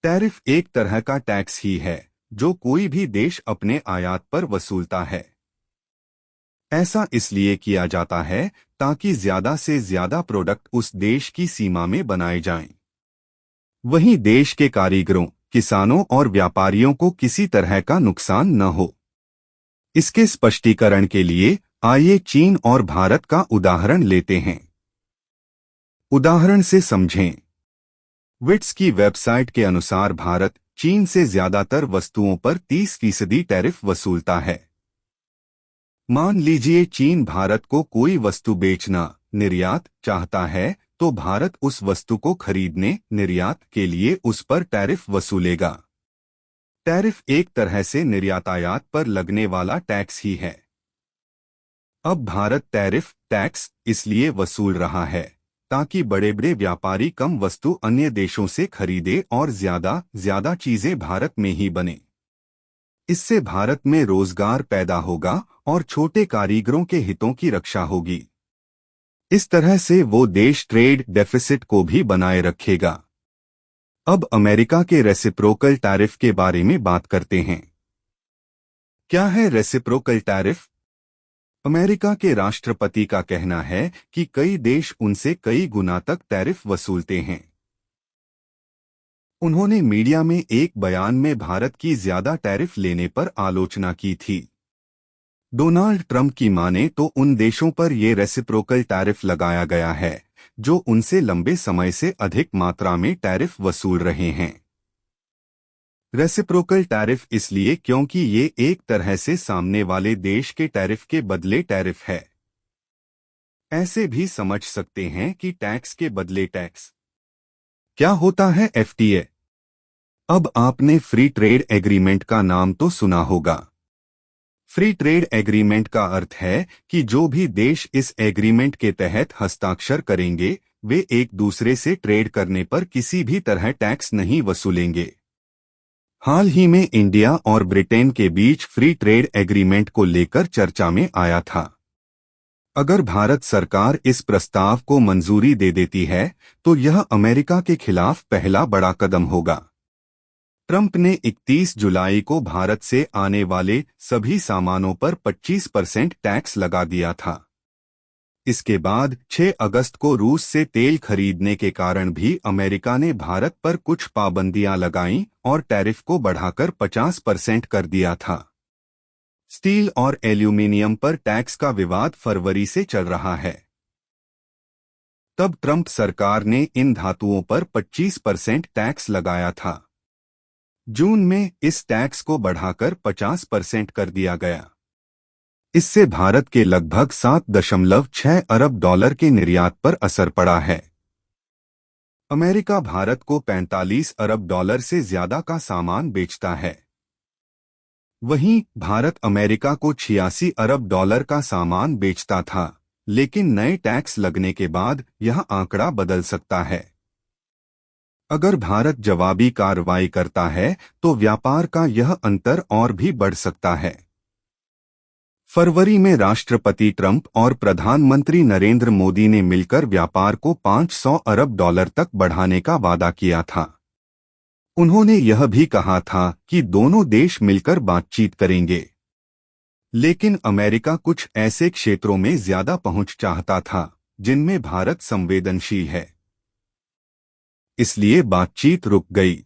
Tariff एक तरह का टैक्स ही है जो कोई भी देश अपने आयात पर वसूलता है। ऐसा इसलिए किया जाता है ताकि ज्यादा से ज्यादा प्रोडक्ट उस देश की सीमा में बनाए जाएं। वहीं देश के कारीगरों, किसानों और व्यापारियों को किसी तरह का नुकसान न हो। इसके स्पष्टीकरण के लिए आइए चीन और भारत का उदाहरण लेते हैं। उदाहरण से समझें। विट्स की वेबसाइट के अनुसार भारत चीन से ज्यादातर वस्तुओं पर 30% टैरिफ वसूलता है। मान लीजिए चीन भारत को कोई वस्तु बेचना, निर्यात चाहता है तो भारत उस वस्तु को खरीदने, निर्यात के लिए उस पर टैरिफ वसूलेगा। टैरिफ एक तरह से निर्यातायात पर लगने वाला टैक्स ही है। अब भारत टैरिफ टैक्स इसलिए वसूल रहा है ताकि बड़े बड़े व्यापारी कम वस्तु अन्य देशों से खरीदे और ज्यादा चीजें भारत में ही बने। इससे भारत में रोजगार पैदा होगा और छोटे कारीगरों के हितों की रक्षा होगी। इस तरह से वो देश ट्रेड डेफिसिट को भी बनाए रखेगा। अब अमेरिका के रेसिप्रोकल टैरिफ के बारे में बात करते हैं। क्या है रेसिप्रोकल टैरिफ? अमेरिका के राष्ट्रपति का कहना है कि कई देश उनसे कई गुना तक टैरिफ वसूलते हैं। उन्होंने मीडिया में एक बयान में भारत की ज्यादा टैरिफ लेने पर आलोचना की थी। डोनाल्ड ट्रंप की माने तो उन देशों पर ये रेसिप्रोकल टैरिफ लगाया गया है जो उनसे लंबे समय से अधिक मात्रा में टैरिफ वसूल रहे हैं। रेसिप्रोकल टैरिफ इसलिए क्योंकि ये एक तरह से सामने वाले देश के टैरिफ के बदले टैरिफ है। ऐसे भी समझ सकते हैं कि टैक्स के बदले टैक्स। क्या होता है एफटीए? अब आपने फ्री ट्रेड एग्रीमेंट का नाम तो सुना होगा। फ्री ट्रेड एग्रीमेंट का अर्थ है कि जो भी देश इस एग्रीमेंट के तहत हस्ताक्षर करेंगे वे एक दूसरे से ट्रेड करने पर किसी भी तरह टैक्स नहीं वसूलेंगे। हाल ही में इंडिया और ब्रिटेन के बीच फ्री ट्रेड एग्रीमेंट को लेकर चर्चा में आया था। अगर भारत सरकार इस प्रस्ताव को मंजूरी दे देती है तो यह अमेरिका के खिलाफ पहला बड़ा कदम होगा। ट्रंप ने 31 जुलाई को भारत से आने वाले सभी सामानों पर 25% टैक्स लगा दिया था। इसके बाद 6 अगस्त को रूस से तेल खरीदने के कारण भी अमेरिका ने भारत पर कुछ पाबंदियां लगाईं और टैरिफ को बढ़ाकर 50% कर दिया था। स्टील और एल्यूमीनियम पर टैक्स का विवाद फरवरी से चल रहा है। तब ट्रंप सरकार ने इन धातुओं पर 25% टैक्स लगाया था। जून में इस टैक्स को बढ़ाकर 50% कर दिया गया। इससे भारत के लगभग 7.6 अरब डॉलर के निर्यात पर असर पड़ा है। अमेरिका भारत को 45 अरब डॉलर से ज्यादा का सामान बेचता है। वहीं भारत अमेरिका को 86 अरब डॉलर का सामान बेचता था, लेकिन नए टैक्स लगने के बाद यह आंकड़ा बदल सकता है। अगर भारत जवाबी कार्रवाई करता है तो व्यापार का यह अंतर और भी बढ़ सकता है। फरवरी में राष्ट्रपति ट्रंप और प्रधानमंत्री नरेंद्र मोदी ने मिलकर व्यापार को 500 अरब डॉलर तक बढ़ाने का वादा किया था। उन्होंने यह भी कहा था कि दोनों देश मिलकर बातचीत करेंगे। लेकिन अमेरिका कुछ ऐसे क्षेत्रों में ज्यादा पहुंच चाहता था जिनमें भारत संवेदनशील है। इसलिए बातचीत रुक गई।